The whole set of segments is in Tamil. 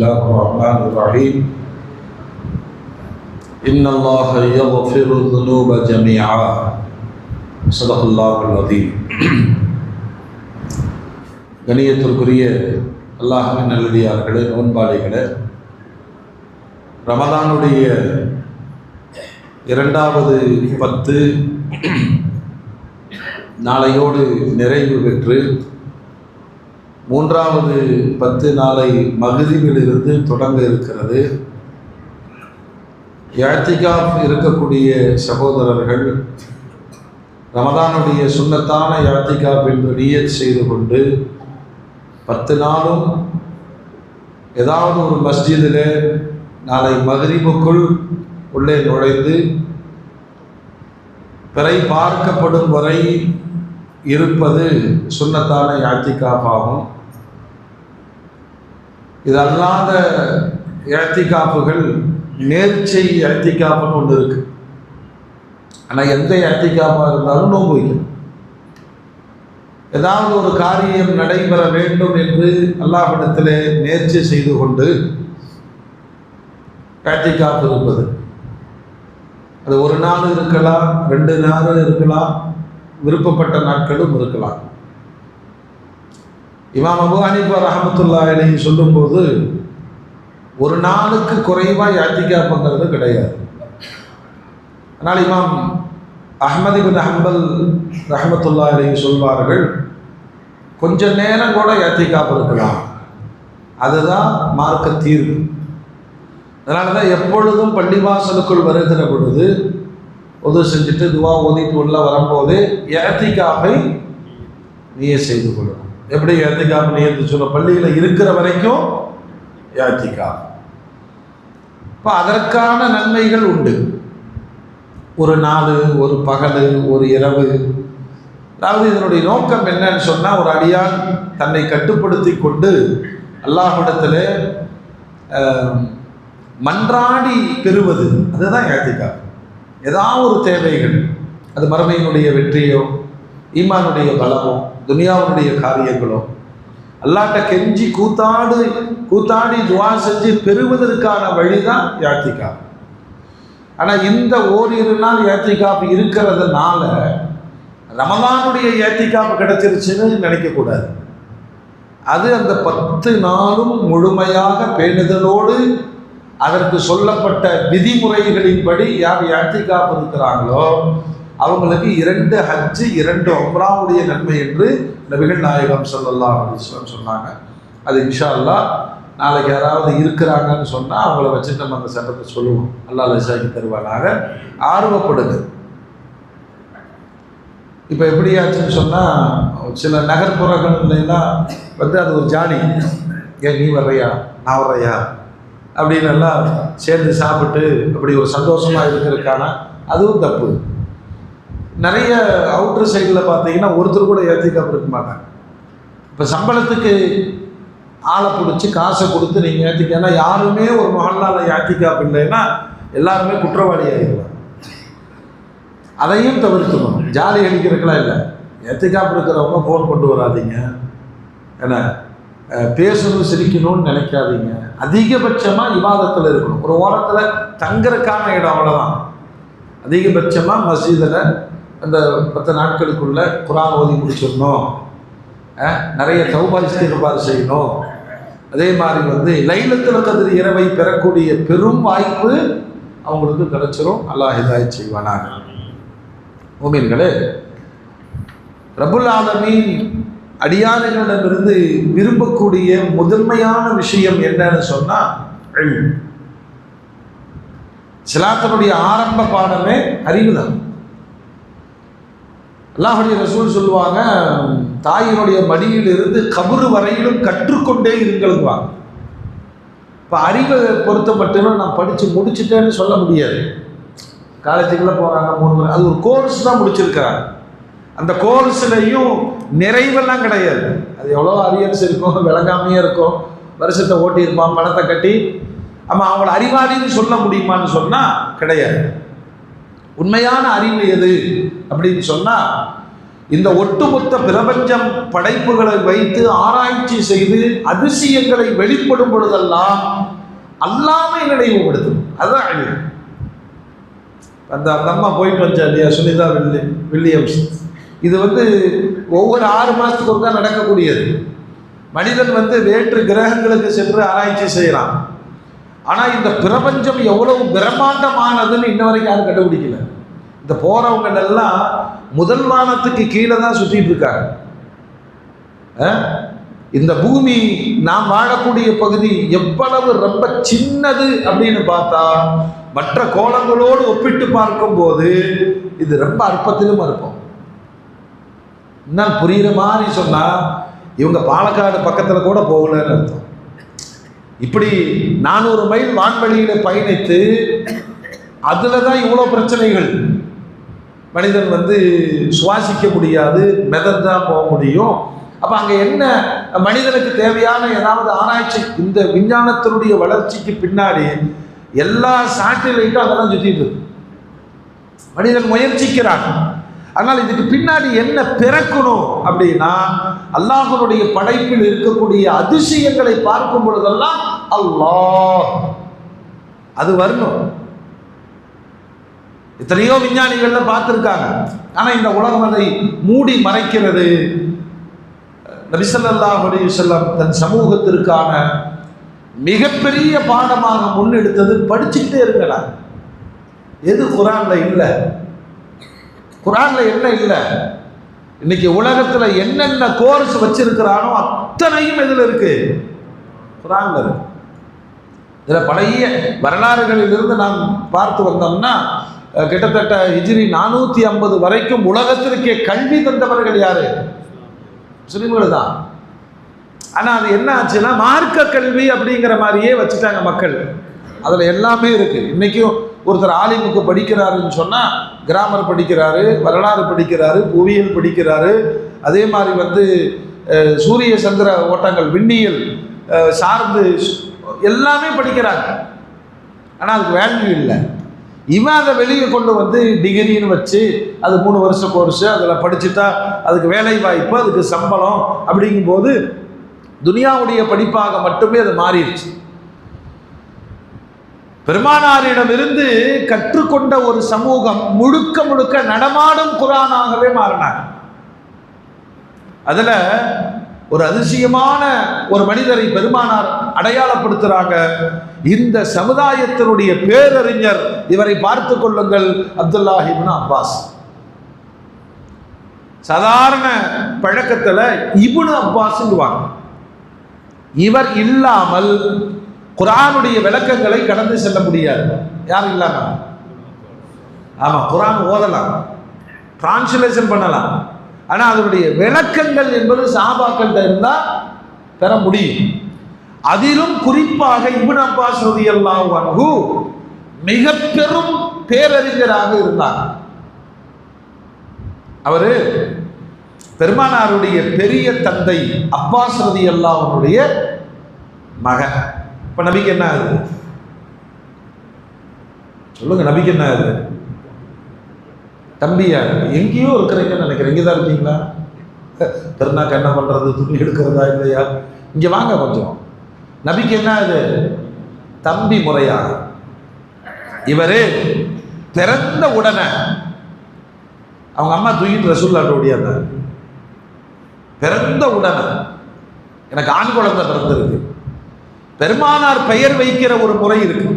الله الرحمن الرحيم إن الله يغفر الذنوب جميعا صدق الله العظيم. கணியத்திற்குரிய அல்லாஹ்வின் நல்லடியார்களே, நோன்பாளிகளே, ரமலானுடைய இரண்டாவது 10 நாளையோடு நிறைவு பெற்று மூன்றாவது 10 நாளை மக்ரிபிலிருந்து தொடங்க இருக்கிறது. இஅ்திகாஃப் இருக்கக்கூடிய சகோதரர்கள் ரமலானுடைய சுன்னத்தான இஅ்திகாஃப் என்று நியத் செய்து கொண்டு 10 நாளும் ஏதாவது ஒரு மஸ்ஜிதில் நாளை மக்ரிபுக்குள் உள்ளே நுழைந்து பிறை பார்க்கப்படும் வரை இருப்பது சுன்னத்தான இஅ்திகாஃப் ஆகும். இது அல்லாத இஅ்திகாஃப்கள் நேர்ச்சை இஅ்திகாஃப்னு ஒன்று இருக்கு. ஆனால் எந்த இஅ்திகாஃபாக இருந்தாலும் நோன்பு வைக்கணும். ஏதாவது ஒரு காரியம் நடைபெற வேண்டும் என்று அல்லாஹ்விடத்திலே நேர்ச்சை செய்து கொண்டு இஅ்திகாஃப் இருப்பது. அது ஒரு நாள் இருக்கலாம், 2 நாள் இருக்கலாம், விருப்பப்பட்ட நாட்களும் இருக்கலாம். இமாம் அபூ ஹனீஃபா ரஹ்மத்துல்லாஹி அலைஹி சொல்லும்போது ஒரு நாளுக்கு குறைவாக இஅ்திகாஃப் பண்ணுறது கிடையாது. ஆனால் இமாம் அஹ்மத் இப்னு ஹம்பல் ரஹ்மத்துல்லாஹி அலைஹி சொல்வார்கள், கொஞ்ச நேரம் கூட இஅ்திகாஃப் இருக்கலாம், அதுதான் மார்க்க தீர்வு. அதனால தான் எப்பொழுதும் பள்ளிவாசலுக்குள் வருகிற பொழுது உது செஞ்சுட்டு துவா ஓதிட்டு உள்ள வரும்போது இஅ்திகாஃபை நியத் செய்து கொள்ளணும். எப்படி இஅ்திகாஃப் நியத்து சொல்ல? பள்ளியில் இருக்கிற வரைக்கும் இஅ்திகாஃப். இப்போ அதற்கான நன்மைகள் உண்டு. ஒரு நாள், ஒரு பகல், ஒரு இரவு. அதாவது இதனுடைய நோக்கம் என்னன்னு சொன்னால், ஒரு அடியான் தன்னை கட்டுப்படுத்தி கொண்டு அல்லாஹ்விடத்தில் மன்றாடி பெறுவது, அதுதான் இஅ்திகாஃப். ஏதாவது ஒரு தேவைகள், அது மறுமையினுடைய வெற்றியோ, ஈமானுடைய பலமோ, துனியாவுடைய காரியங்களோ, அல்லாஹ்ட்ட கெஞ்சி கூத்தாடி துவா செஞ்சு பெறுவதற்கான வழிதான் இஅ்திகாஃப். ஆனால் இந்த ஓரிரு நாள் இஅ்திகாஃப் இருக்கிறதுனால ரமலானுடைய இஅ்திகாஃப் கிடைச்சிருச்சுன்னு நினைக்கக்கூடாது. அது அந்த 10 நாளும் முழுமையாக பேணுதலோடு அதற்கு சொல்லப்பட்ட விதிமுறைகளின்படி யார் இஅ்திகாஃப் இருக்கிறாங்களோ அவங்களுக்கு 2 ஹஜ்ஜு 2 உம்ராவுடைய நன்மை என்று நபிகள் நாயகம் ஸல்லல்லாஹு அலைஹி வஸல்லம் சொன்னாங்க. அது இன்ஷா அல்லாஹ் நாளைக்கு யாராவது இருக்கிறாங்கன்னு சொன்னால் அவங்கள வச்சுட்டு நம்ம அந்த சட்டத்தை சொல்லுவோம். அல்லாஹ் லசாக்கி தருவானாக. ஆர்வப்படுங்க. இப்போ எப்படியாச்சுன்னு சொன்னால், சில நகர்ப்புறங்கள்லாம் அது ஒரு ஜாலி, ஏன் நீ வர்றையா நான் வர்றையா அப்படின்னு எல்லாம் சேர்ந்து சாப்பிட்டு அப்படி ஒரு சந்தோஷமாக இருக்கிறதுக்கான அதுவும் தப்பு. நிறைய அவுட்டர் சைடில் பார்த்தீங்கன்னா ஒருத்தர் கூட இஅ்திகாஃப் இருக்க மாட்டாங்க. இப்போ சம்பளத்துக்கு ஆளை பிடிச்சி காசை கொடுத்து நீங்கள் இஅ்திகாஃப், யாருமே ஒரு மஹல்லாவில் இஅ்திகாஃப் இல்லைன்னா எல்லாருமே குற்றவாளி ஆகிடுவாங்க. அதையும் தவிர்த்துக்கணும். ஜாலி அடிக்கிறதுக்கெல்லாம் இல்லை. இஅ்திகாஃப் இருக்கிறவங்க ஃபோன் கொண்டு வராதிங்க, ஏன்னா பேசணும் சிரிக்கணும்னு நினைக்காதீங்க. அதிகபட்சமாக இபாதத்தில் இருக்கணும். ஒரு ஓரத்தில் தங்குறதுக்கான இடம், அவ்வளோதான். அதிகபட்சமாக மஸ்ஜிதில் அந்த 10 நாட்களுக்குள்ள குர்ஆன் ஓதி முடிச்சிடணும். நிறைய தௌபா இஸ்திக்ஃபார் செய்யணும். அதே மாதிரி லைலத்துல் கத்ர் இரவை பெறக்கூடிய பெரும் வாய்ப்பு அவங்களுக்கு கிடைச்சிரும். அல்லாஹ் ஹிதாயத் செய்வானாக. மூமின்களே, ரப்புல் ஆலமீன் அடியார்களிடமிருந்து விரும்பக்கூடிய முதன்மையான விஷயம் என்னன்னு சொன்னால் இல்ம். இஸ்லாத்தினுடைய ஆரம்ப பாடமே அறிவு தான். அல்லாஹ்வுடைய ரசூல் சொல்லுவாங்க, தாயினுடைய மடியிலிருந்து கபரு வரையிலும் கற்றுக்கொண்டே இருங்கள்வாங்க. இப்போ அறிவை பொறுத்த மட்டும் நான் படித்து முடிச்சுட்டேன்னு சொல்ல முடியாது. காலேஜுக்குள்ளே போகிறாங்க 3 அது ஒரு கோர்ஸ் தான் முடிச்சிருக்கிறாங்க. அந்த கோர்ஸ்லையும் நிறைவெல்லாம் கிடையாது. அது எவ்வளோ அரியர்ஸ் இருக்கும், விளங்காமையே இருக்கும், வருஷத்தை ஓட்டியிருப்பான், பணத்தை கட்டி. ஆமாம், அவங்கள அறிவாளின்னு சொல்ல முடியுமான்னு சொன்னால் கிடையாது. உண்மையான அறிவு எது அப்படின்னு சொன்னால், இந்த ஒட்டுமொத்த பிரபஞ்சம் படைப்புகளை வைத்து ஆராய்ச்சி செய்து அதிசயங்களை வெளிப்படும் பொழுதெல்லாம் அல்லாமை நினைவுபடுத்தும். அதுதான் அழிவு. அந்த அம்மா போயிட்டு வந்தா இல்லையா, சுனிதா வில்லியம்ஸ், இது ஒவ்வொரு 6 மாதத்துக்கு ஒருக்கா நடக்கக்கூடியது. மனிதன் வேற்று கிரகங்களுக்கு சென்று ஆராய்ச்சி செய்யறான். ஆனால் இந்த பிரபஞ்சம் எவ்வளவு பிரம்மாண்டமானதுன்னு இன்ன வரைக்கும் யாரும் கண்டுபிடிக்கல. இந்த போறவங்க எல்லாம் முதல் வானத்துக்கு கீழே தான் சுற்றிட்டு இருக்காங்க. இந்த பூமி நாம் வாழக்கூடிய பகுதி எவ்வளவு ரொம்ப சின்னது அப்படின்னு பார்த்தா மற்ற கோளங்களோடு ஒப்பிட்டு பார்க்கும் போது இது ரொம்ப அற்பத்திலும் இருக்கும். இன்னும் புரியுற மாதிரி சொன்னா இவங்க பாலக்காடு பக்கத்துல கூட போகலன்னு அர்த்தம். இப்படி 400 மைல் வான்வெளியில பயணித்து அதுலதான் இவ்வளவு பிரச்சனைகள். மனிதன் சுவாசிக்க முடியாது, மிதந்தான் போக முடியும். அப்ப அங்க என்ன மனிதனுக்கு தேவையான ஏதாவது ஆராய்ச்சி, இந்த விஞ்ஞானத்தினுடைய வளர்ச்சிக்கு பின்னாடி எல்லா சேட்டிலைட்டும் அங்கதான் சுத்திட்டு இருக்கு. மனிதன் முயற்சிக்கிறான். ஆனால் இதுக்கு பின்னாடி என்ன பிறக்கணும் அப்படின்னா அல்லாஹ்வுடைய படைப்பில் இருக்கக்கூடிய அதிசயங்களை பார்க்கும் பொழுதெல்லாம் அல்லாஹ் அது வரணும். எத்தனையோ விஞ்ஞானிகள்ல பார்த்திருக்காங்க. ஆனா இந்த உலகம் அதை மூடி மறைக்கிறது. நபி ஸல்லல்லாஹு அலைஹி வஸல்லம் தன் சமூகத்திற்கான மிகப்பெரிய பாடமாக முன்னெடுத்தது படிச்சுக்கிட்டே இருங்கடா. எது குர்ஆன்ல இல்லை? குர்ஆன்ல என்ன இல்லை? இன்னைக்கு உலகத்துல என்னென்ன கோர்ஸ் வச்சிருக்கிறானோ அத்தனையும் எதுல இருக்கு? குர்ஆன்ல இருக்கு. இதுல பழைய வரலாறுகளில் இருந்து நாம் பார்த்து வந்தோம்னா கிட்டத்தட்ட ஹிஜ்ரி 450 வரைக்கும் உலகத்திற்கே கல்வி தந்தவர்கள் யாரு? முஸ்லிம்கள் தான். ஆனா அது என்ன ஆச்சுன்னா மார்க்க கல்வி அப்படிங்கிற மாதிரியே வச்சுட்டாங்க மக்கள். அதுல எல்லாமே இருக்கு. இன்னைக்கும் ஒருத்தர் ஆலிமுக்கு படிக்கிறாருன்னு சொன்னா கிராமர் படிக்கிறாரு, வரலாறு படிக்கிறாரு, புவியியல் படிக்கிறாரு, அதே மாதிரி சூரிய சந்திர ஓட்டங்கள் விண்ணியல் சார்ந்து எல்லாமே படிக்கிறாங்க. ஆனா அதுக்கு வேல்யூ இல்லை. இவன் அதை வெளியே கொண்டு டிகிரின்னு வச்சு அது 3 வருஷ கோர்ஸ், அதில் படிச்சுட்டா அதுக்கு வேலை வாய்ப்பு, அதுக்கு சம்பளம் அப்படிங்கும்போது துனியாவுடைய படிப்பாக மட்டுமே அது மாறிடுச்சு. பெருமானாரிடமிருந்து கற்றுக்கொண்ட ஒரு சமூகம் முழுக்க முழுக்க நடமாடும் குர்ஆனாகவே மாறினாங்க. அதுல ஒரு அதிசயமான ஒரு மனிதரை பெருமானார் அடையாளப்படுத்துறாங்க. இந்த சமுதாயத்தினுடைய பேரறிஞர், இவரை பார்த்து கொள்ளுங்கள், அப்துல்லாஹ் இப்னு அப்பாஸ். சாதாரண பழக்கத்துல இப்னு அப்பாஸ்ங்குவாங்க. இவர் இல்லாமல் குர்ஆனுடைய விளக்கங்களை கடந்து செல்ல முடியாது. யாரும் இல்லாம. ஆமா, குர்ஆன் ஓதலாம், டிரான்ஸ்லேஷன் பண்ணலாம், ஆனா அதனுடைய விளக்கங்கள் என்பது சஹாபாக்கள் இருந்தா பெற முடியும். அதிலும் குறிப்பாக இப்னு அப்பாஸ் ரலியல்லாஹு அன்ஹு மிக பெரும் பேரறிஞராக இருந்தார். அவரு பெருமானாருடைய பெரிய தந்தை அப்பாஸ் ரலியல்லாஹு அன்ஹுடைய மகன். இப்ப நபிக்கு என்ன ஆகுது சொல்லுங்க? நபிக்கு என்ன ஆகுது? தம்பியா? எங்கேயோ இருக்கிறீங்கன்னு நினைக்கிறேன். இங்கதான் இருக்கீங்களா? பெருநாக்கு என்ன பண்றது, துணி எடுக்கிறதா இல்லையா? இங்க வாங்க கொஞ்சம். நபிக்கு என்ன ஆகுது? தம்பி முறையாக. இவரு பிறந்த உடனே அவங்க அம்மா தூக்கிட்டு ரசூலுல்லாஹ்ட்ட ஓடியாந்தாங்க. பிறந்த உடனே எனக்கு ஆண் குழந்தை பிறந்திருக்கு. பெருமானார் பெயர் வைக்கிற ஒரு முறை இருக்கு,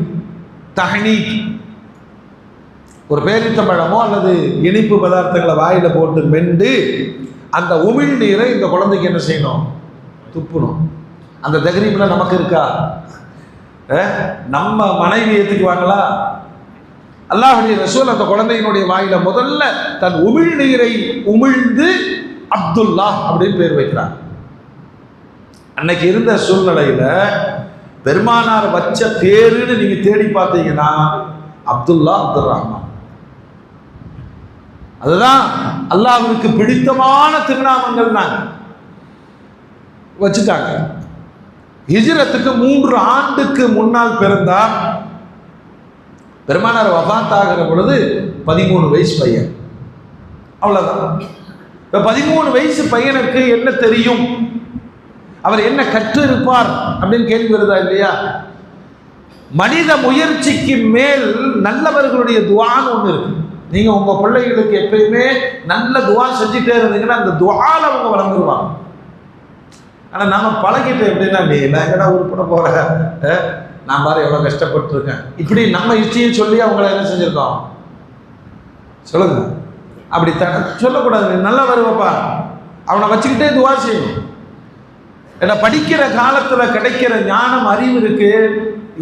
தஹ்னீக். ஒரு பேரித்தம்பழமோ அல்லது இனிப்பு பதார்த்தங்களை வாயில போட்டு மெண்டு அந்த உமிழ் நீரை இந்த குழந்தைக்கு என்ன செய்யணும்? துப்பணும். அந்த தக்ரீப்ல நமக்கு இருக்கா? நம்ம மனைவி ஏத்துக்குவாங்களா? அல்லாஹ்வுடைய ரசூல் அந்த குழந்தையினுடைய வாயில முதல்ல தன் உமிழ் நீரை உமிழ்ந்து அப்துல்லாஹ் அப்படின்னு பேர் வைக்கிறார். அன்னைக்கு இருந்த சூழ்நிலையில பெருமானார் வச்ச பேருன்னு நீங்க தேடி பார்த்தீங்கன்னா அப்துல்லா, அப்துல் ரஹ்மான். அதுதான் அல்லாஹ்வுக்கு பிடித்தமான திருநாமங்கள் நாங்க வச்சுட்டாங்க. ஹிஜ்ரத்துக்கு 3 ஆண்டுக்கு முன்னால் பிறந்தார். பெருமானார் வஃபாத் ஆகிற பொழுது 13 வயசு பையன், அவ்வளவுதான். இப்போ 13 வயசு பையனுக்கு என்ன தெரியும், அவர் என்ன கற்று இருப்பார் அப்படின்னு கேள்வி வருதா இல்லையா? மனித முயற்சிக்கு மேல் நல்லவர்களுடைய துஆன்னு ஒன்று இருக்கு. நீங்க உங்க பிள்ளைகளுக்கு எப்பயுமே நல்ல துஆ செஞ்சுட்டே இருந்தீங்கன்னா அந்த துஆல அவங்க வளர்ந்துருவாங்க. ஆனா நாம பழகிட்டு எப்படின்னா, நீ எல்லாம் எங்கடா உருப்பட போற, நான் பாரு எவ்வளவு கஷ்டப்பட்டு இருக்கேன், இப்படி நம்ம இஷ்டியும் சொல்லி அவங்கள என்ன செஞ்சிருக்கோம் சொல்லுங்க. அப்படி சொல்லக்கூடாது. நல்லா வருவப்பா, அவனை வச்சுக்கிட்டே துஆ செய்யணும். ஏன்னா படிக்கிற காலத்துல கிடைக்கிற ஞானம் அறிவு இருக்கு,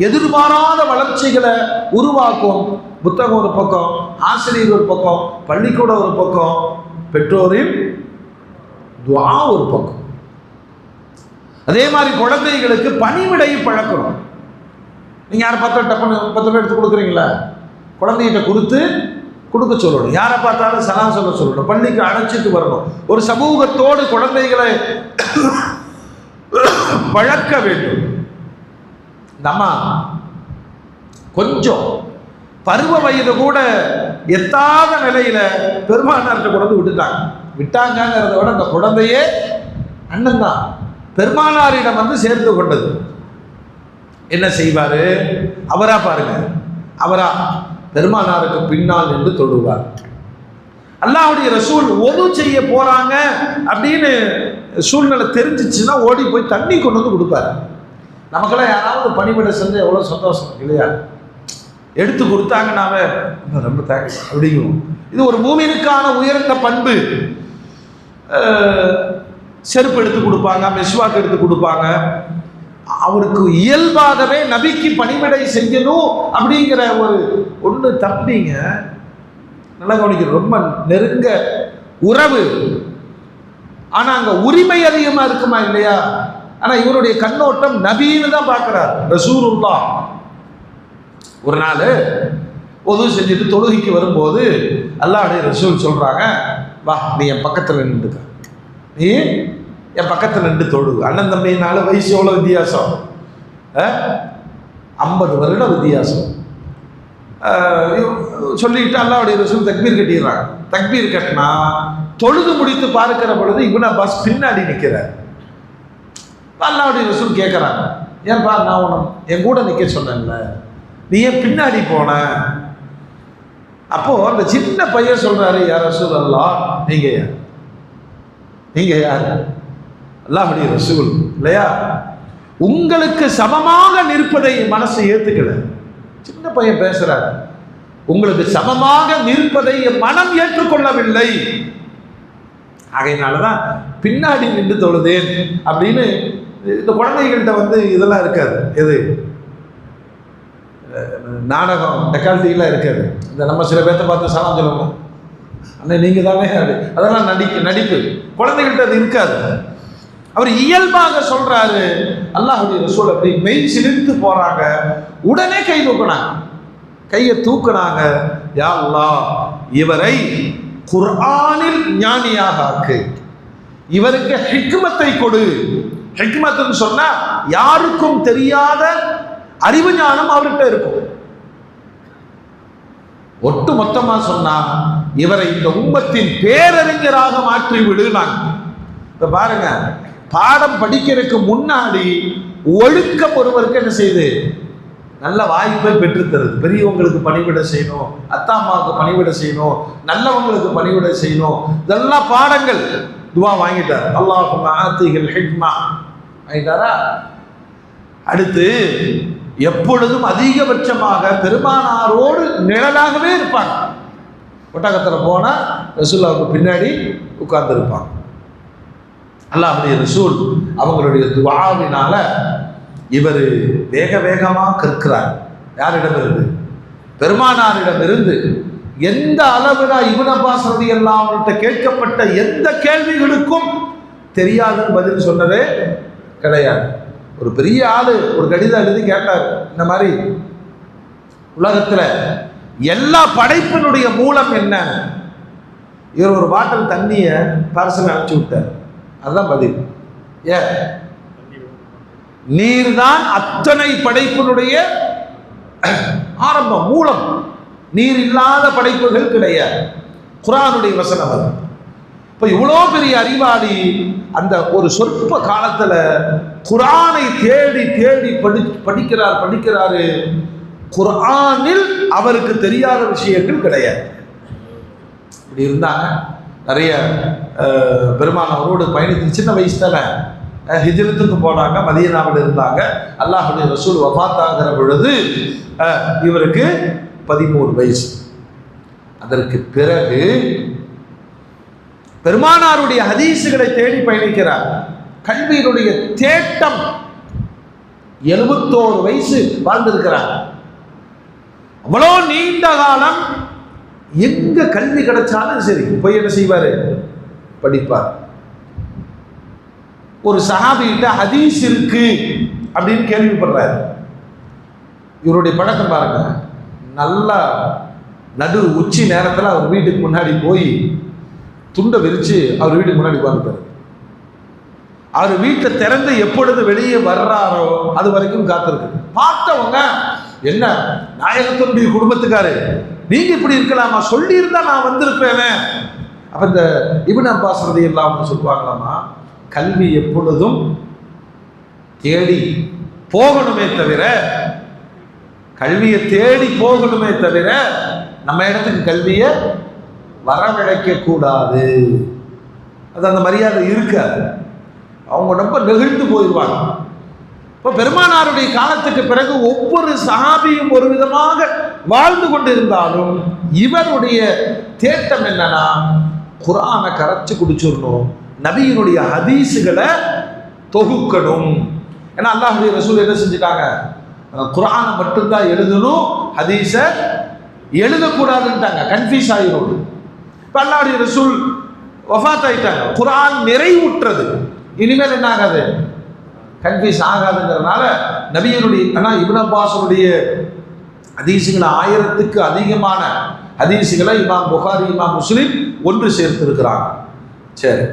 எதிர்பாராத வளர்ச்சிகளை உருவாக்கும். புத்தகம் ஒரு பக்கம், ஆசிரியர் ஒரு பக்கம், பள்ளிக்கூடம் ஒரு பக்கம், பெற்றோரின் துஆ ஒரு பக்கம். அதே மாதிரி குழந்தைகளுக்கு பணிவிடை பழக்கணும். நீங்க யாரை பார்த்தா டப்புன்னு 10 ரூபாய் எடுத்து கொடுக்குறீங்களா, குழந்தைகிட்ட கொடுக்க சொல்லணும். யாரை பார்த்தாலும் சலாம் சொல்ல சொல்லணும். பள்ளிக்கு அழைச்சிட்டு வரணும். ஒரு சமூகத்தோடு குழந்தைகளை பழக்க வேண்டும். நம்ம கொஞ்சம் பருவ வயது கூட எத்தாத நிலையில பெருமானார்கிட்ட கொண்டு விட்டாங்கிறத விட அந்த குழந்தையே அண்ணன் தான் பெருமானாரிடம் வந்து சேர்ந்து கொண்டது. என்ன செய்வாரு அவரா பாருங்க, அவரா பெருமானாருக்கு பின்னால் நின்று தொழுவார். அல்லாஹ்வுடைய ரசூல் ஒது செய்ய போறாங்க அப்படின்னு சூழ்நிலை தெரிஞ்சிச்சுன்னா ஓடி போய் தண்ணி கொண்டு வந்து கொடுப்பாரு. நமக்கெல்லாம் யாராவது பணிவிட செஞ்சு எவ்வளோ சந்தோஷம் இல்லையா? எடுத்து கொடுத்தாங்கன்னாவே ரொம்ப தேங்க்ஸ் அப்படிங்கும். இது ஒரு மூமினுக்கான உயர்ந்த பண்பு. செருப்பு எடுத்து கொடுப்பாங்க, மிஸ்வாக்கு எடுத்து கொடுப்பாங்க. அவருக்கு இயல்பாகவே நபிக்கு பணிவிடை செய்யணும் அப்படிங்கிற ஒரு ஒன்று தம்பிங்க. நல்லா கவனிக்க, ரொம்ப நெருங்க உறவு. ஆனா அங்க உரிமை அதிகமா இருக்குமா இல்லையா? ஆனா இவருடைய கண்ணோட்டம் நபின்னு தான் பார்க்கிறார். ரசூலுல்லாஹ் ஒரு நாள் உது செஞ்சுட்டு தொழுகைக்கு வரும்போது அல்லாஹ்வுடைய ரசூல் சொல்றாங்க, வா நீ என் பக்கத்துல நின்றுக்க, நீ என் பக்கத்தில் நின்று தொழு. அண்ணன் தம்பினால வயசு எவ்வளோ வித்தியாசம், 50 வருட வித்தியாசம். சொல்லிட்டு அல்லாஹ்வுடைய ரசூல் தக்பீர் கட்டிடுறாங்க. தக்பீர் கட்டினா தொழுது முடித்து பார்க்கிற பொழுது இப்னு அப்பாஸ் பின்னாடி நிற்கிறார். அல்லாஹ்வுடைய ரசூல் கேட்குறாங்க, ஏன்பா நான் உன என் கூட நிற்க சொன்னேன்ல, நீ ஏன் பின்னாடி போன? அப்போ அந்த சின்ன பையன் சொல்றாரு, யார் ரசூலல்லாஹ், நீங்க யார்? அல்லாஹ்வுடைய ரசூல் இல்லையா? உங்களுக்கு சமமாக நிற்பதை மனசை ஏத்துக்கல. சின்ன பையன் பேசுறாரு, உங்களுக்கு சமமாக நிற்பதை மனம் ஏற்றுக்கொள்ளவில்லை, ஆகையினாலதான் பின்னாடி நின்று தொழுதேன் அப்படின்னு. இந்த குழந்தைகள்கிட்ட வந்து இதெல்லாம் இருக்காது, எது நாடகம் டெக்கால்ட்டிலாம் இருக்காது. இந்த நம்ம சில பேர்த்த பார்த்து சலாம் சொல்லணும், அண்ணன் நீங்க தானே, அதெல்லாம் நடிப்பு. குழந்தைகள்கிட்ட அது இருக்காது. அவர் இயல்பாக சொல்றாரு. அல்லாஹ்வுடைய ரசூல் அப்படி மெய் சிலிர்த்து போறாங்க. உடனே கையை தூக்குனாங்க. யா அல்லாஹ், இவரை குர்ஆனில் ஞானியாக ஆக்கு, இவருக்கு ஹிக்மத்தை கொடு. ஹிக்மத்துன்னு சொன்னா யாருக்கும் தெரியாத அறிவு ஞானம் அவர்கிட்ட இருக்கும். ஒட்டு மொத்தமா சொன்னா இவரை இந்த உம்மத்தின் பேரறிஞராக மாற்றி விடுனாங்க. இப்ப பாருங்க, பாடம் படிக்கிறதுக்கு முன்னாடி ஒழுக்கம் ஒருவருக்கு என்ன செய்யுது, நல்ல வாய்ப்பை பெற்றுத்தருது. பெரியவங்களுக்கு பணிவிட செய்யணும், அத்தா அம்மாவுக்கு பணிவிட செய்யணும், நல்லவங்களுக்கு பணிவிட செய்யணும், இதெல்லாம் பாடங்கள். துவா வாங்கிட்டார், அல்லாஹும்ம ஆத்திஹில் ஹிக்மா வாங்கிட்டாரா. அடுத்து எப்பொழுதும் அதிகபட்சமாக பெருமானாரோடு நிழலாகவே இருப்பாங்க. ஒட்டகத்தில் போனா ரசூலுல்லாஹ்வுக்கு பின்னாடி உட்கார்ந்து இருப்பாங்க. அல்லாஹ்வுடைய ரசூல் அவங்களுடைய துஆவினால இவர் வேக வேகமாக கற்கிறார். யாரிடமிருந்து? பெருமானாரிடமிருந்து. எந்த அளவுனா இப்னு அப்பாஸ் ரலியல்லாஹு அன்ஹு கேட்கப்பட்ட எந்த கேள்விகளுக்கும் தெரியாதுன்னு பதில் சொன்னதே கிடையாது. ஒரு பெரிய ஆளு ஒரு கடிதம் எழுதி கேட்டார், இந்த மாதிரி உலகத்துல எல்லா படைப்பினுடைய மூலம் என்ன? இவர் ஒரு பாட்டில் தண்ணிய பார்சல் அனுப்பிச்சு விட்டார். அதுதான் பதில். ஏன்? நீர் தான் அத்தனை படைப்பினுடைய ஆரம்பம், மூலம். நீர் இல்லாத படைப்புகள் கிடையாது. குர்ஆனுடைய வசனம் அது. இப்ப இவ்வளோ பெரிய அறிவாளி அந்த ஒரு சொற்ப காலத்துல குர்ஆனை தேடி தேடி படிக்கிறாரு. குர்ஆனில் அவருக்கு தெரியாத விஷயங்கள் கிடையாது. இப்படி இருந்தாங்க. நிறைய பெருமானவரோடு பயணித்து சின்ன வயசு தானே ஹிஜ்ரத்துக்கு போனாங்க, மதீனாவில் இருந்தாங்க. அல்லாஹ்வுடைய ரசூல் வஃபாத் ஆகிற பொழுது இவருக்கு 13 வயசு. அதற்கு பிறகு பெருமானாருடைய ஹதீஸுகளை தேடி பயணிக்கிறார். கல்வியினுடைய தேட்டம் 71 வயசு வாழ்ந்திருக்கிறார். அவ்வளோ நீண்ட காலம் எங்க கல்வி கிடைச்சாலும் சரி போய் என்ன செய்வாரு, படிப்பார். ஒரு சஹாபிகிட்ட ஹதீஸ் இருக்கு அப்படின்னு கேள்விப்படுறாரு. இவருடைய பழக்கம் பாருங்க, நல்லா நடு உச்சி நேரத்தில் அவர் வீட்டுக்கு முன்னாடி போய் துண்டை விரிச்சு அவர் வீட்டுக்கு முன்னாடி உட்காந்துட்டார். அவர் வீட்டை திறந்து எப்பொழுது வெளியே வர்றாரோ அது வரைக்கும் காத்திருக்கு. பார்த்தவங்க, என்ன நாயகத்தினுடைய குடும்பத்துக்காரு, நீங்க இப்படி இருக்கலாமா, சொல்லி இருந்தா நான் வந்திருப்பேன். அப்ப இந்த இப்னு அப்பாஸ் ரலியல்லாஹு அன்ஹு சொல்லுவாங்களாமா, கல்வி எப்பொழுதும் தேடி போகணுமே தவிர, கல்வியை தேடி போகணுமே தவிர நம்ம இடத்துக்கு கல்வியை வரவழைக்க கூடாது. அது அந்த மரியாதை இருக்காது. அவங்க ரொம்ப நெகிழ்ந்து போயிடுவாங்க. இப்போ பெருமானாருடைய காலத்துக்கு பிறகு ஒவ்வொரு சஹாபியும் ஒரு விதமாக வாழ்ந்து கொண்டிருந்தாலும் இவருடைய தேட்டம் என்னன்னா, குர்ஆனை கரைச்சு குடிச்சிடணும், நபியினுடைய ஹதீஸுகளை தொகுக்கணும். ஏன்னா அல்லாஹ்வுடைய ரசூல் என்ன செஞ்சுட்டாங்க, குர்ஆனை மட்டும்தான் எழுதணும், ஹதீஸை எழுதக்கூடாதுன்ட்டாங்க. கன்ஃபியூஸ் ஆகிடும். இப்போ அல்லாஹ்வுடைய ரசூல் வஃபாத் ஆயிட்டாங்க, குர்ஆன் நிறைவுற்றது, இனிமேல் என்ன ஆகாது, கன்ஃபியூஸ் ஆகாதுங்கிறதுனால நபியினுடைய இப்னு அப்பாஸுடைய ஹதீஸுகளை 1000க்கு அதிகமான ஹதீஸுகளை இமாம் புகாரி இமாம் முஸ்லிம் ஒன்று சேர்த்திருக்கிறாங்க. சரி,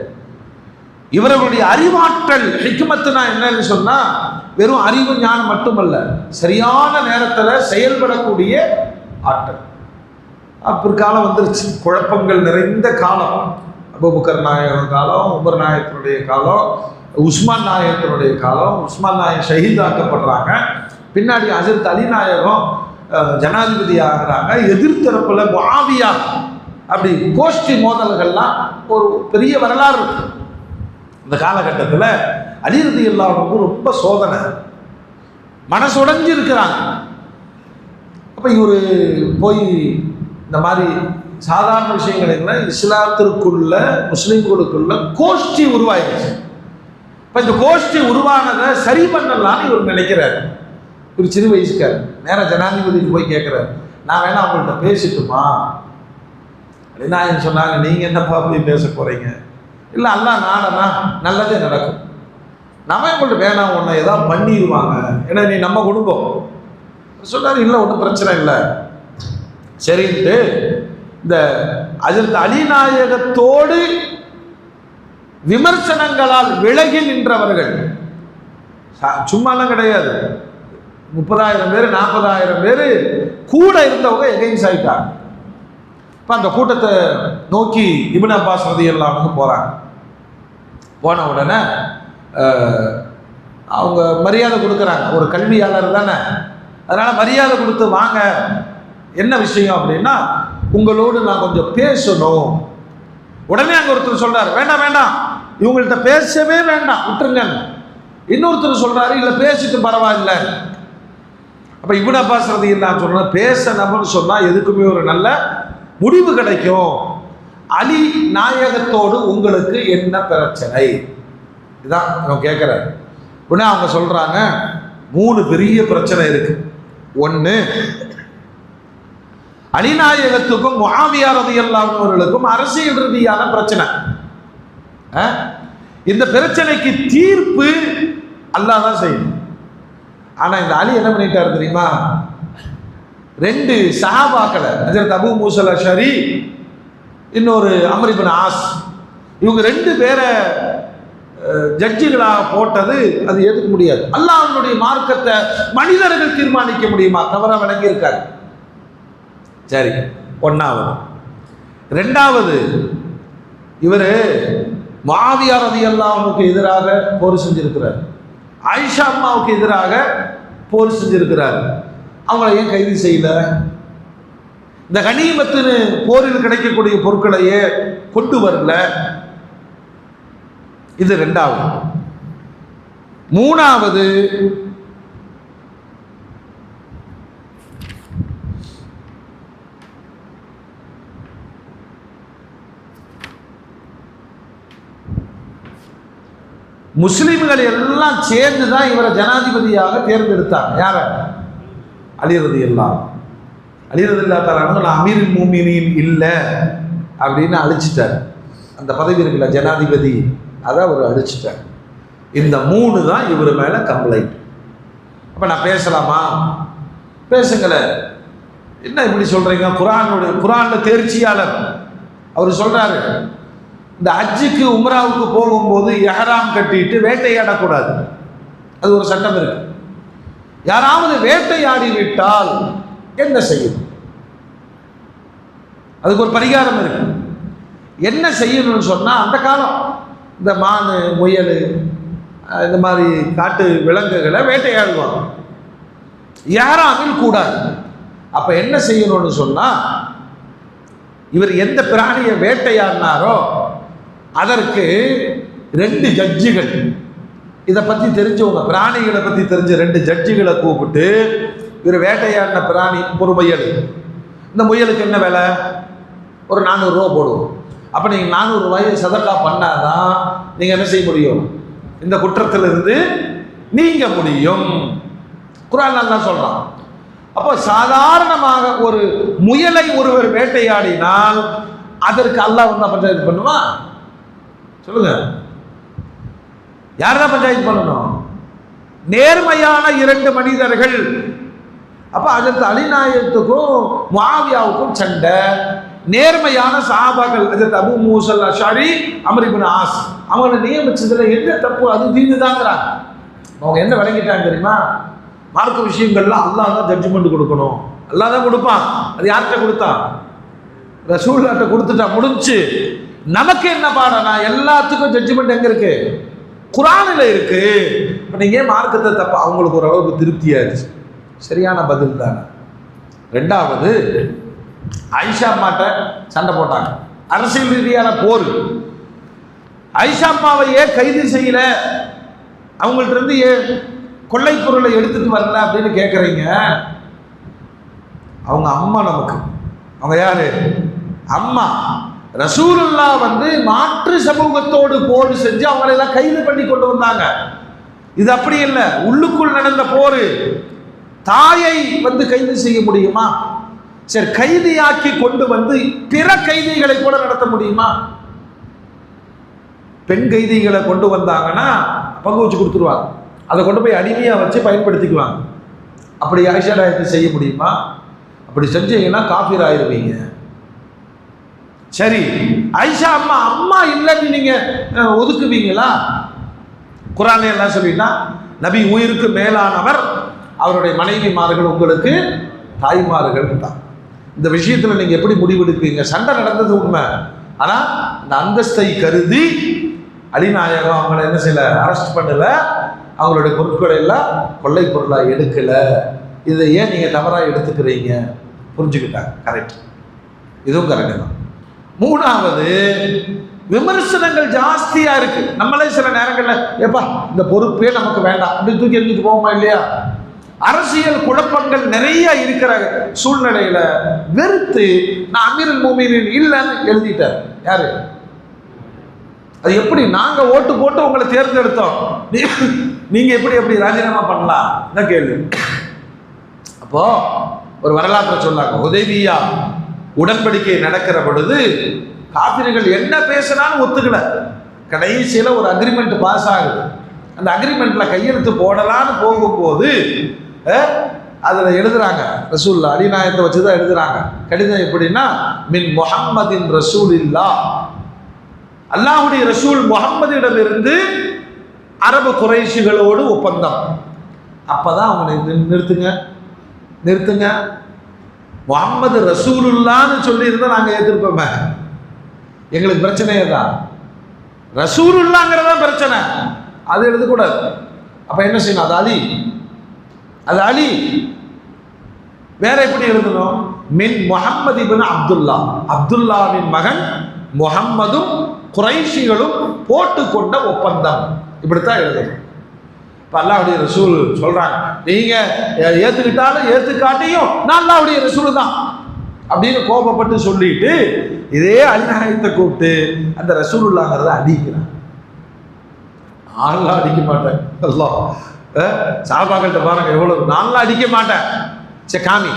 இவர்களுடைய அறிவாற்றல் ஹிக்மத்துனா என்னன்னு சொன்னா, வெறும் அறிவு ஞானம் மட்டுமல்ல, சரியான நேரத்தில் செயல்படக்கூடிய ஆற்றல். பிற்காலம் வந்துருச்சு, குழப்பங்கள் நிறைந்த காலம். அபூபக்கர் நாயகன் காலம், உமர் நாயகத்தினுடைய காலம், உஸ்மான் நாயகத்தினுடைய காலம். உஸ்மான் நாயகம் ஷஹீதாக்கப்படுறாங்க. பின்னாடி ஹஜ்ரத் அலி நாயகம் ஜனாதிபதி ஆகிறாங்க. எதிர்த்தரப்புல முஆவியா, அப்படி கோஷ்டி மோதல்கள்லாம் ஒரு பெரிய வரலாறு இருக்கு. இந்த காலகட்டத்தில் அலி ரலியல்லாஹு அன்ஹு ரொம்ப சோதனை, மனசுடைஞ்சு இருக்கிறாங்க. அப்போ இவர் போய் இந்த மாதிரி சாதாரண விஷயங்கள் என்ன, இஸ்லாத்திற்குள்ள முஸ்லீம்களுக்குள்ள கோஷ்டி உருவாயிடுச்சு. இப்போ இந்த கோஷ்டி உருவானதை சரி பண்ணலான்னு இவர் நினைக்கிறார். ஒரு சிறு வயசுக்கார் நேரம் ஜனாதிபதிக்கு போய் கேட்குறாரு, நான் வேணா அவங்கள்ட்ட பேசிட்டுமா அப்படின்னா சொன்னாங்க, நீங்கள் என்னப்பா போய் பேச போகிறீங்க, இல்லை அல்லாஹ் நாடனா நல்லதே நடக்கும், நம்ம உங்கள்கிட்ட வேணாம், ஒன்று ஏதாவது பண்ணிடுவாங்க, ஏன்னா நீ நம்ம குடும்பம் சொன்னார். இல்லை ஒன்றும் பிரச்சனை இல்லை சரின்ட்டு இந்த ஹஜ்ரத் அலி நாயகத்தோடு விமர்சனங்களால் விலகி நின்றவர்கள் சும்மாலாம் கிடையாது. 30,000 பேர் 40,000 பேர் கூட இருந்தவங்க எகைன்ஸ் ஆயிட்டாங்க. இப்போ அந்த கூட்டத்தை நோக்கி இப்னு அப்பாஸ் ரலியல்லாஹு அன்ஹு போகிறாங்க. போன உடனே அவங்க மரியாதை கொடுக்குறாங்க, ஒரு கல்வியாளர் தானே, அதனால் மரியாதை கொடுத்து வாங்க, என்ன விஷயம் அப்படின்னா, உங்களோடு நான் கொஞ்சம் பேசணும். உடனே அங்கே ஒருத்தர் சொல்றாரு, வேண்டாம் வேண்டாம், இவங்கள்ட்ட பேசவே வேண்டாம், விட்டுருங்க. இன்னொருத்தர் சொல்றாரு, இல்லை பேசிட்டு பரவாயில்ல. அப்போ இப்னு அப்பாஸ் ரலியல்லாஹு சொன்னா, பேசணும்னு சொன்னால் எதுக்குமே ஒரு நல்ல முடிவு கிடைக்கும். அலி நாயகத்தோடு உங்களுக்கு என்ன பிரச்சனை, இதுதான் நான் கேட்குறேன். உடனே அவங்க சொல்றாங்க, 3 பெரிய பிரச்சனை இருக்கு. ஒன்று, அலிநாயகத்துக்கும் முஆவியா ரலியல்லாஹு அன்ஹு அவர்களுக்கும் அரசியல் ரீதியான பிரச்சனை. இந்த பிரச்சனைக்கு தீர்ப்பு அல்லாஹ் தான் செய்யணும். ஆனா இந்த அலி என்ன பண்ணிட்டாரு தெரியுமா, 2 சஹாபாக்களை, ஹஜ்ரத் அபூ மூஸா அல்-அஷ்அரி, இன்னொரு அம்ர் இப்னு ஆஸ், இவங்க 2 பேரை ஜட்ஜிகளாக போட்டது அது ஏற்றுக்க முடியாது. அல்லாஹ்வுடைய மார்க்கத்தை மனிதர்கள் தீர்மானிக்க முடியுமா, தவறா விளங்கி இருக்காரு. சரி, 1வது. 2வது, இவர் முஆவியா ரலியல்லாஹு அன்ஹுவுக்கு எதிராக போர் செஞ்சிருக்கிறார், ஆயிஷா அம்மாவுக்கு எதிராக போர் செஞ்சிருக்கிறார். அவங்களை ஏன் கைது செய்யல? இந்த கனிமத்துன்னு போரில் கிடைக்கக்கூடிய பொருட்களையே கொண்டு வரல. இது ரெண்டாவது. மூணாவது, முஸ்லிம்கள் எல்லாம் சேர்ந்து தான் இவரை ஜனாதிபதியாக தேர்ந்தெடுத்தாங்க. யார? அலி ரலியல்லாஹு தஆலா நான் அமீருல் முஃமினீன் இல்லை அப்படின்னு அழிச்சிட்டார். அந்த பதவி இருக்குல்ல ஜனாதிபதி, அதை அவர் அழிச்சிட்டார். இந்த மூணு தான் இவர் மேலே கம்ப்ளைண்ட். அப்போ நான் பேசலாமா? பேசுங்களேன். என்ன இப்படி சொல்கிறீங்க? குர்ஆனில் தேர்ச்சியாளர் அவர் சொல்கிறாரு, இந்த ஹஜ்ஜுக்கு உம்ராவுக்கு போகும்போது எஹ்ராம் கட்டிட்டு வேட்டையாடக்கூடாது, அது ஒரு சட்டம் இருக்கு. யாராவது வேட்டையாடி விட்டால் என்ன செய்யணும்? அதுக்கு ஒரு பரிகாரம் இருக்கு. என்ன செய்யணும்னு சொன்னால், அந்த காலம் இந்த மான், முயல், இந்த மாதிரி காட்டு விலங்குகளை வேட்டையாடுவாங்க, யாராமில் கூடாது. அப்போ என்ன செய்யணும்னு சொன்னால், இவர் எந்த பிராணியை வேட்டையாடினாரோ அதற்கு 2 ஜட்ஜுகள், இதை பற்றி தெரிஞ்சவங்க, பிராணிகளை பற்றி தெரிஞ்ச 2 ஜட்ஜுகளை கூப்பிட்டு, இவர் வேட்டையாடின பிராணி ஒரு முயல், இந்த முயலுக்கு என்ன விலை? ஒரு 400 ரூபா போடுவோம். அப்போ நீங்கள் 400 ரூபாயை சதக்கா பண்ணாதான் நீங்கள் என்ன செய்ய முடியும்? இந்த குற்றத்திலிருந்து நீங்க முடியும். குர்ஆன் அல்லாஹ் சொல்றான். அப்போ சாதாரணமாக ஒரு முயலை ஒருவர் வேட்டையாடினால் அதற்கு அல்லாஹ் வந்து பஞ்சாயத்து பண்ணுமா? சொல்லுங்க, யார் தான் பஞ்சாயத்து பண்ணணும்? நேர்மையான 2 மனிதர்கள். அப்ப அதற்கு அலிநாயகத்துக்கும் முஆவியாவுக்கும் சண்டை. நேர்மையான சஹாபாக்கள், அதற்கு அபூ மூஸா அல் அஷ்அரி, அம்ர் இப்னு ஆஸ், அவங்களை நியமிச்சதுல என்ன தப்பு? அது தீனு தாங்கிறாங்க. அவங்க என்ன விளங்கிட்டாங்க தெரியுமா? மார்க்க விஷயங்கள்லாம் அல்லாஹ் தான் ஜட்ஜ்மெண்ட் கொடுக்கணும், அல்லாஹ் தான் கொடுப்பான். அது யார்கிட்ட கொடுத்தான்? ரசூலுல்லாஹ்ட்ட கொடுத்துட்டா முடிஞ்சு. நமக்கு என்ன பாடனா? எல்லாத்துக்கும் ஜட்ஜ்மெண்ட் எங்க இருக்கு? குர்ஆனில் இருக்கு. இப்போ நீங்க மார்க்கத்தை தப்ப, அவங்களுக்கு ஓரளவுக்கு திருப்தியாயிருச்சு. சரியான பதில் தானே. ரெண்டாவது, ஆயிஷா அம்மாட்ட சண்டை போட்டாங்க, அரசியல் ரீதியான போர். ஆயிஷா அம்மாவை ஏன் கைது செய்யல, அவங்கள்ட்ட இருந்து ஏன் கொள்ளை பொருளை எடுத்துட்டு வரல அப்படின்னு கேட்குறீங்க. அவங்க அம்மா நமக்கு. அவங்க யாரு? அம்மா. ரசூலுல்லாஹ் வந்து மாற்று சமூகத்தோடு போர் செஞ்சு அவங்களெல்லாம் கைது பண்ணி கொண்டு வந்தாங்க. இது அப்படி இல்லை, உள்ளுக்குள் நடந்த போர். தாயை வந்து கைது செய்ய முடியுமா? சரி, கைதியாக்கி கொண்டு வந்து பிற கைதிகளை கூட நடத்த முடியுமா? பெண் கைதிகளை கொண்டு வந்தாங்கன்னா பங்கு வச்சு கொடுத்துருவாங்க, அதை கொண்டு போய் அடிமையா வச்சு பயன்படுத்திக்குவாங்க. அப்படி ஆயிஷா நாயகத்தை செய்ய முடியுமா? அப்படி செஞ்சீங்கன்னா காஃபிர் ஆயிருவீங்க. சரி, ஆயிஷா அம்மா அம்மா இல்லைன்னு நீங்க ஒதுக்குவீங்களா? குர்ஆன்ல எல்லாம் சொல்லினா, நபி உயிருக்கு மேலானவர், அவருடைய மனைவிமார்கள் உங்களுக்கு தாய்மார்கள் தான். இந்த விஷயத்துல நீங்க எப்படி முடிவெடுப்பீங்க? சண்டை நடந்தது உண்மை, ஆனா இந்த அந்தஸ்தை கருதி அலிநாயகம் அவங்களை என்ன செய்யல, அரெஸ்ட் பண்ணல, அவங்களுடைய பொருட்களை எல்லாம் கொள்ளை பொருளா எடுக்கல. இதை ஏன் நீங்க தவறா எடுத்துக்கிறீங்க? புரிஞ்சுக்கிட்டாங்க. கரெக்ட், இதுவும் கரெக்ட் தான். மூணாவது, விமர்சனங்கள் ஜாஸ்தியா இருக்கு. நம்மளே சில நேரங்கள்ல ஏப்பா இந்த பொறுப்பே நமக்கு வேண்டாம் அப்படின்னு தூக்கி எறிஞ்சிட்டு போவோமா இல்லையா? அரசியல் குழப்பங்கள் நிறைய இருக்கிற சூழ்நிலையில வெறுத்து நான் அமீருல் முஃமினீன் இல்லைன்னு எழுதிட்டார். யாரு? அது எப்படி? நாங்க ஓட்டு போட்டு உங்களை தேர்ந்தெடுத்தோம், நீங்க எப்படி ராஜினாமா பண்ணலாம்? தான் கேள்வி. அப்போ ஒரு வரலாற்றை சொன்னாங்க. ஹுதைபியா உடன்படிக்கை நடக்கிற பொழுது காபிர்கள் என்ன பேசினாலும் ஒத்துக்கல. கடைசியில் ஒரு அக்ரிமெண்ட் பாஸ் ஆகுது. அந்த அக்ரிமெண்ட்ல கையெழுத்து போடலான்னு போகும்போது அதில் எழுதுறாங்க, ரசூலுல்லாஹ் அலிநாயகத்தை வச்சு தான் எழுதுறாங்க கடிதம். எப்படின்னா, மின் முஹம்மதின் ரசூலில்லாஹ், அல்லாஹ்வுடைய ரசூல் முஹம்மதிடமிருந்து அரபு குறைஷிகளோடு ஒப்பந்தம். அப்பதான் அவங்க நிறுத்துங்க, முஹம்மது ரசூலுல்லான்னு சொல்லி இருந்தால் நாங்கள் ஏற்றிருப்போமே. எங்களுக்கு பிரச்சனையே தான், ரசூலுல்லாங்கிறதா பிரச்சனை, அது எழுதக்கூடாது. அப்ப என்ன செய்யணும்? அது அலி, அது அலி. வேற எப்படி எழுதணும்? மின் முஹம்மது இப்னு அப்துல்லா, அப்துல்லாவின் மகன் முஹம்மதும் குறைஷிகளும் போட்டுக்கொண்ட ஒப்பந்தம், இப்படித்தான் எழுதணும். இப்ப அல்லாஹ்வுடைய ரசூல் சொல்றாங்க, நீங்க ஏத்துக்கிட்டாலும் ஏத்துக்காட்டியும் நான் அல்லாஹ்வுடைய ரசூல் தான் அப்படின்னு கோபப்பட்டு சொல்லிட்டு இதே அலிநாயகத்தை கூப்பிட்டு அந்த ரசூலுல்லாங்கிறத அடிக்கிறான். நான்லாம் அடிக்க மாட்டேன், அல்லாஹ் சாபாக்கள்கிட்ட பாருங்க எவ்வளவு, நான்லாம் அடிக்க மாட்டேன், சரி காமி.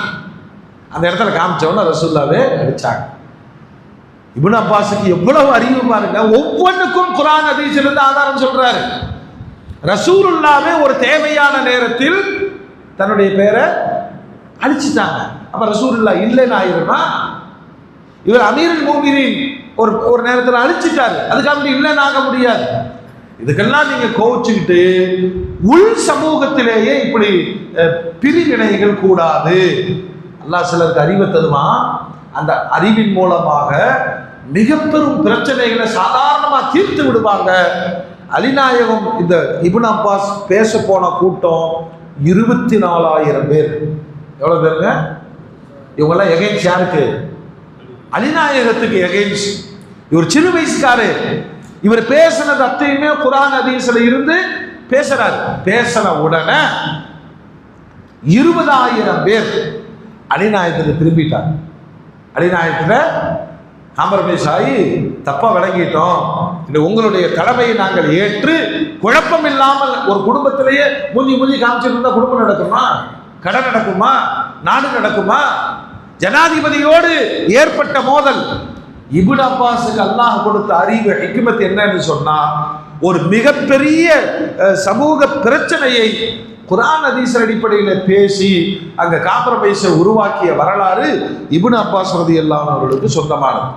அந்த இடத்துல காமிச்சவன ரசூலுல்லாவே அடிச்சாங்க. இப்னு அப்பாஸுக்கு எவ்வளவு அறிவு பாருங்க, ஒவ்வொன்றுக்கும் குர்ஆன் ஹதீஸ்ல இருந்து ஆதாரம் சொல்றாரு. ரசூலுல்லாவே ஒரு தேவையான நேரத்தில் தன்னுடைய பேரை அழிச்சிட்டாங்க. அப்ப ரசூலுல்லாஹ் இல்லைன்னு ஆயிருமா? இவர் அமீருல் முஃமினீன் ஒரு நேரத்தில் அழிச்சிட்டாரு, அதுக்காக இல்லைன்னு ஆக முடியாது. இதுக்கெல்லாம் நீங்க கோவிச்சுக்கிட்டு உள் சமூகத்திலேயே இப்படி பிரிவினைகள் கூடாது. அல்லாஹ் சிலருக்கு அறிவை தருமா, அந்த அறிவின் மூலமாக மிக பெரும் பிரச்சனைகளை சாதாரணமா தீர்த்து விடுவாங்க. அலிநாயகம் இந்த இப்னு அப்பாஸ் பேச போன கூட்டம் 24,000 பேர். எவ்வளவு பேருங்க? இவங்கெல்லாம் எகைன்ஸ்ட் யாருக்கு? அலிநாயகத்துக்கு எகைன்ஸ்ட். இவர் சிறு வயசுக்காரு, இவர் பேசினது அத்தையுமே குர்ஆன் ஹதீஸ்ல இருந்து பேசுறாரு. பேசின உடனே 20,000 பேர் அலிநாயகத்துக்கு திரும்பிட்டாங்க. அலிநாயகத்துல காம்ப்ரமைஸ் ஆகி தப்பா விளங்கிட்டோம், இந்த உங்களுடைய கடமையை நாங்கள் ஏற்று குழப்பம் இல்லாமல் ஒரு குடும்பத்திலேயே மூஞ்சி காமிச்சிட்டு இருந்தா குடும்பம் நடக்குமா? கடை நடக்குமா? நாடு நடக்குமா? ஜனாதிபதியோடு ஏற்பட்ட மோதல். இப்னு அப்பாஸுக்கு அல்லாஹ் கொடுத்த அறிவு ஹிக்மத் என்னன்னு சொன்னா, ஒரு மிகப்பெரிய சமூக பிரச்சனையை குர்ஆன் ஹதீஸ் அடிப்படையில் பேசி அங்க காம்ப்ரமைஸை உருவாக்கிய வரலாறு இப்னு அப்பாஸ் ரலியல்லாஹு அன்ஹு அவர்களுக்கு சொந்தமானது.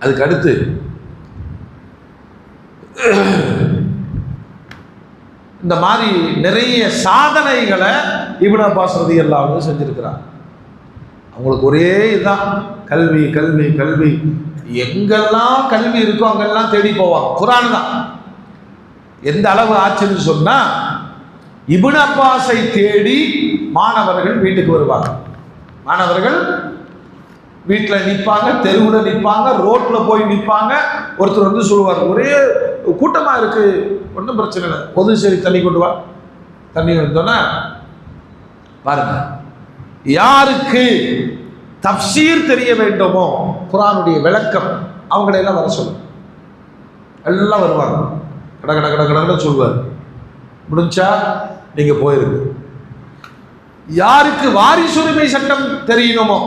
அதுக்கு அடுத்து இந்த மாதிரி நிறைய சாதனைகளை இப்னு அப்பாஸ் ரலியல்லாஹு அன்ஹு செஞ்சிருக்கிறார். அவங்களுக்கு ஒரே இதுதான், கல்வி கல்வி கல்வி. எங்கெல்லாம் கல்வி இருக்கோ அங்கெல்லாம் தேடி போவாங்க. குர்ஆன் தான். எந்த அளவு ஆச்சுன்னு சொன்னா, இப்னு அப்பாஸை தேடி மாணவர்கள் வீட்டுக்கு வருவாங்க. மாணவர்கள் வீட்டில் நிற்பாங்க, தெருவில் நிற்பாங்க, ரோட்டில் போய் நிற்பாங்க. ஒருத்தர் வந்து சொல்லுவார், ஒரே கூட்டமாக இருக்கு, ஒன்றும் பிரச்சனை இல்லை, பொது சரி தண்ணி கொண்டு வா. தண்ணி வந்தோன்னா பாருங்க, யாருக்கு தஃப்சீர் தெரிய வேண்டுமோ, குர்ஆனுடைய விளக்கம், அவங்களையெல்லாம் வர சொல்லுங்க. எல்லாம் வருவாங்க, கட கட கட கடன்னு சொல்லுவார். முடிஞ்சா நீங்க போயிருக்கு. யாருக்கு வாரிசுரிமை சட்டம் தெரியணுமோ,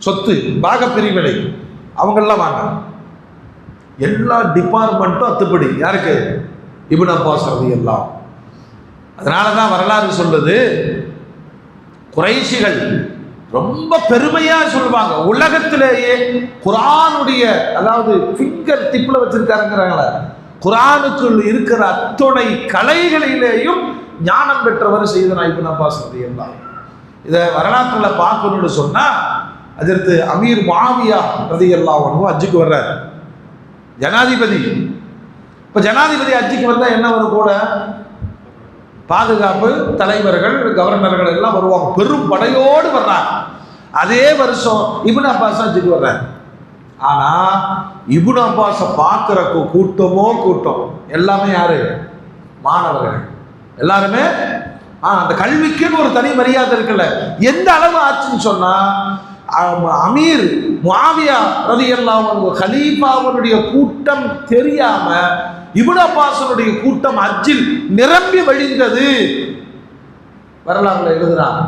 சொத்து பாக பிரிவினை, அவங்கெல்லாம் வாங்க. எல்லா டிபார்ட்மெண்ட்டும் அத்துப்படி யாருக்கு? இப்னு அப்பாஸ் ரலியல்லாஹு. அதனாலதான் வரலாறு சொல்லுது, குறைஷிகள் ரொம்ப பெருமையா சொல்லுவாங்க, உலகத்திலேயே குர்ஆனுடைய, அதாவது ஃபிங்கர் டிப்ல வச்சிருக்காருங்கிறாங்களே, குர்ஆனுக்குள் இருக்கிற அத்துணை கலைகளிலேயும் ஞானம் பெற்றவர் சையதுனா இப்னு அப்பாஸ் ரலியல்லாஹு. இதை வரலாற்றுல பார்க்கணும்னு சொன்னா, அதற்கு அமீர் முஆவியா ரலியல்லாஹு அன்ஹு ஹஜ்ஜுக்கு வர்றாரு, ஜனாதிபதி. இப்ப ஜனாதிபதி ஹஜ்ஜுக்கு வந்தா என்ன வரும்? கூட பாதுகாப்பு தலைவர்கள், கவர்னர்கள் எல்லாம் வருவாங்க, பெரும் படையோடு வர்றாங்க. அதே வருஷம் இப்னு அப்பாஸ் ஹஜ்ஜுக்கு வர்றாரு. ஆனா இப்னு அப்பாஸை பார்க்கிற கூட்டமோ கூட்டம், எல்லாமே யாரு? மாணவர்கள் எல்லாருமே. அந்த கல்விக்குன்னு ஒரு தனி மரியாதை இருக்குல்ல. எந்த அளவு ஆச்சுன்னு சொன்னா, அமீர் முஆவியா ரலியல்லாஹு அன்ஹு கலீஃபாவுடைய கூட்டம் தெரியாம இப்னு அப்பாஸுடைய கூட்டம் ஹஜ்ஜில் நிரம்பி வழிந்தது. வரலாறுல எழுதுறாங்க.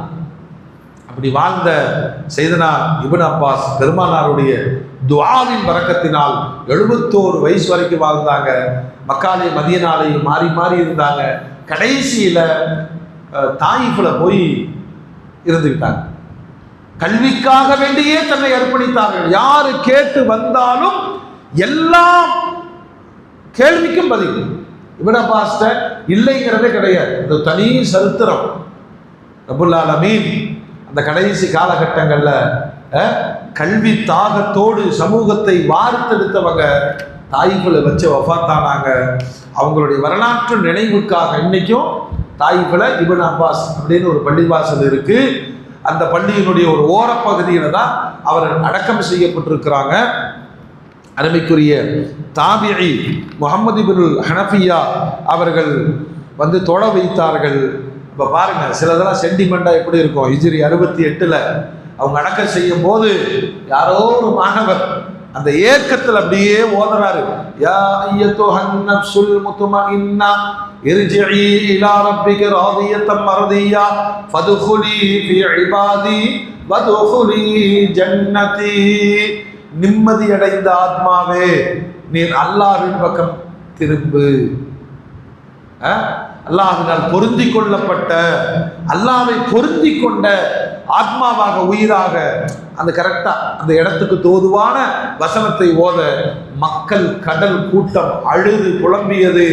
அப்படி வாழ்ந்த சையதுனா இப்னு அப்பாஸ் பெருமானாருடைய துஆவின் பரக்கத்தினால் 71 வயசு வரைக்கும் வாழ்ந்தாங்க. மக்காலே மதீனாலையும் மாறி மாறி இருந்தாங்க. கடைசியில தாயிஃப்ல போய் இருந்துக்கிட்டாங்க. கல்விக்காக வேண்டியே தன்னை அர்ப்பணித்தார்கள். யாரு கேட்டு வந்தாலும் எல்லா கேள்விக்கும் பதில். இப்னு அப்பாஸ் இல்லைங்கிறதே கிடையாது. இந்த தனி சரித்திரம். ரப்புல் ஆலமீன் அந்த கடைசி காலகட்டங்கள்ல கல்வி தாகத்தோடு சமூகத்தை வார்த்தெடுத்தவங்க தாயிஃபில் வச்சு வஃபாத்தானாங்க. அவங்களுடைய வரலாற்று நினைவுக்காக இன்னைக்கும் தாயிஃபில் இப்னு அப்பாஸ் அப்படின்னு ஒரு பள்ளிவாசல் இருக்கு. அந்த பள்ளியினுடைய ஒரு ஓரப்பகுதியில் தான் அவர் அடக்கம் செய்யப்பட்டிருக்கிறாங்க. அருமைக்குரிய தாபிஇ முஹம்மது இப்னுல் ஹனஃபியா அவர்கள் வந்து தொழ வைத்தார்கள். இப்போ பாருங்க, சிலதெல்லாம் சென்டிமெண்டா எப்படி இருக்கும். ஹிஜ்ரி 68 அவங்க அடக்கம் செய்யும் போது யாரோ ஒரு மாணவர் அந்த ஏக்கத்தில் அப்படியே ஓதுறாரு, யா அய்யத்துஹன் நஃப்ஸுல் முத்மஇன்னா இர்ஜிஇ இலா ரப்பிக ராதியத்தம் மர்தியா ஃபதுகுலி ஃபீ இபாதி வதுகுலி ஜன்னதி. நிம்மதி அடைந்த ஆத்மாவே, நீர் அல்லாஹ்வின் பக்கம் திரும்பு. அல்லாஹ்வினால் பொருந்தி கொள்ளப்பட்ட, அல்லாஹ்வை பொருந்தி கொண்ட ஆத்மாவாக, உயிராக, அந்த கரெக்டா அந்த இடத்துக்கு தோதுவான வசனத்தை ஓத மக்கள் கடல் கூட்டம் அழுது புலம்பியது.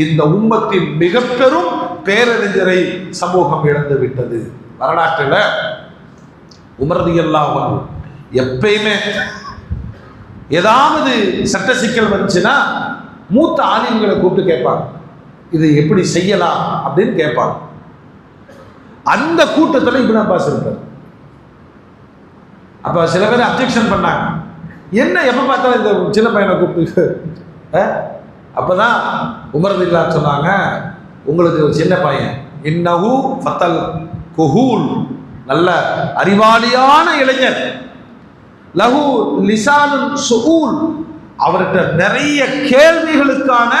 இந்த உம்மத்தின் மிக பெரும் பேரறிஞரை சமூகம் இழந்து விட்டது. வரலாற்றில் உமர் ரலியல்லாஹு அன்ஹு எப்பயுமே ஏதாவது சட்ட சிக்கல் வந்துச்சுன்னா மூத்த ஆலிம்களை கூப்பிட்டு கேட்பாங்க, இது எப்படி செய்யலாம் அப்படின்னு கேட்பாங்க. அந்த கூட்டத்தில் இப்னு அப்பாஸ் இருப்பார். அப்போ சில பேர் அப்ஜெக்ஷன் பண்ணாங்க, என்ன எப்போ பார்த்தாலும் இந்த சின்ன பையனை கூப்பிட்டு. அப்போதான் உமர் ரலியல்லாஹு சொன்னாங்க, உங்களுக்கு ஒரு சின்ன பையன் இன்னஹு ஃபத்தல் குஹூல், நல்ல அறிவாளியான இளைஞர், லஹு லிசானுன் சுஊல், அவர்கிட்ட நிறைய கேள்விகளுக்கான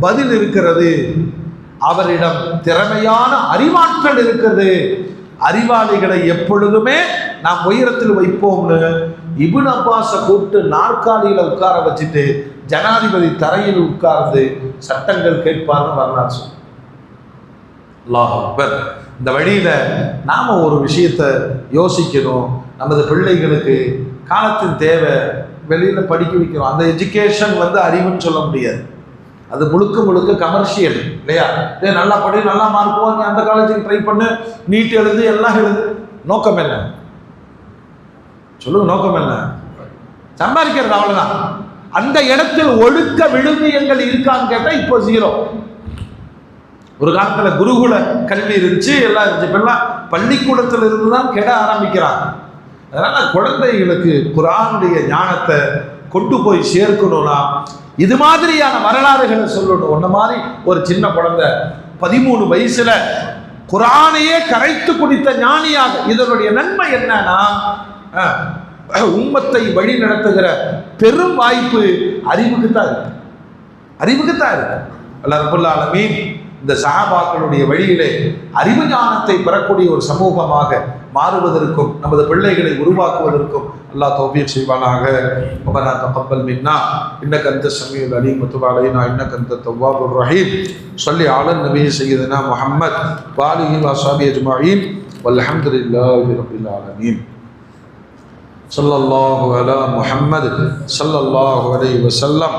பதில் இருக்கிறது, அவரிடம் திறமையான அறிவாற்றல் இருக்கிறது. அறிவாளிகளை எப்பொழுதுமே நாம் உயரத்தில் வைப்போம்னு இப்னு அப்பாஸை கூப்பிட்டு நாற்காலியில உட்கார வச்சுட்டு ஜனாதிபதி தரையில் உட்கார்ந்து சட்டங்கள் கேட்பார்னு வரலாறு. அல்லாஹ் அக்பர். இந்த வழியில நாம ஒரு விஷயத்தை யோசிக்கணும். நமது பிள்ளைகளுக்கு காலத்தின் தேவை, வெளியில படிக்க வைக்கிறோம். அந்த எஜுகேஷன் வந்து அறிவுன்னு சொல்ல முடியாது, அது முழுக்க முழுக்க கமர்ஷியல் இல்லையா? நல்லா படி, நல்லா மார்க் வாங்கி அந்த காலேஜுக்கு ட்ரை பண்ணு, நீட் எழுது, எல்லாம் எழுது. நோக்கம் என்ன சொல்லுங்க? நோக்கம் என்ன? சம்பாதிக்கிறது, அவ்வளவுதான். அந்த இடத்தில் ஒழுக்க விழுமியங்கள் இருக்கான்னு கேட்டா இப்போ 0. ஒரு காலத்துல குருகுல கல்வி இருந்துச்சு, எல்லாம் இருந்துச்சு. இப்பெல்லாம் பள்ளிக்கூடத்தில் இருந்து தான் கெட ஆரம்பிக்கிறாங்க. அதனால குழந்தைகளுக்கு குர்ஆனுடைய ஞானத்தை கொண்டு போய் சேர்க்கணும்னா இது மாதிரியான வரலாறுகளை சொல்லணும். ஒன்ன மாதிரி ஒரு சின்ன குழந்தை 13 வயசுல குர்ஆனையே கரைத்து குடித்த ஞானியாக. இதனுடைய நன்மை என்னன்னா, உம்மத்தை வழி நடத்துகிற பெரும் வாய்ப்பு அறிவுக்குத்தான் இருக்கு. அறிவுக்குத்தான் இருக்கு. அல்லாஹ் ரப்பல் ஆலமீன் இந்த சஹாபாக்களுடைய வழியிலே அறிவு ஞானத்தை பெறக்கூடிய ஒரு சமூகமாக மாறுவதற்கும் நமது பிள்ளைகளை உருவாக்குவதற்கும் அல்லாஹ் தௌஃபீக் செய்வானாக. ரப்பனா தகப்பல் மின்னா இன்னக அன்த ஸமீஉல் அலீம் வ துப் அலைனா இன்னக அன்த தவ்வாபுர் ரஹீம். ஸல்லி அலா நபி சய்யிதினா முஹம்மத் வ ஆலிஹி வ ஸஹ்பிஹி அஜ்மஈன் வல்ஹம்துலில்லாஹி ரப்பில் ஆலமீன். ஸல்லல்லாஹு அலா முஹம்மத் ஸல்லல்லாஹு அலைஹி வஸல்லம்.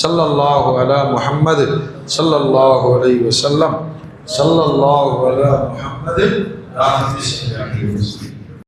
ஸல்லல்லாஹு அலா முஹம்மத் ஸல்லல்லாஹு அலைஹி வஸல்லம். ஸல்லல்லாஹு அலா முஹம்மத்.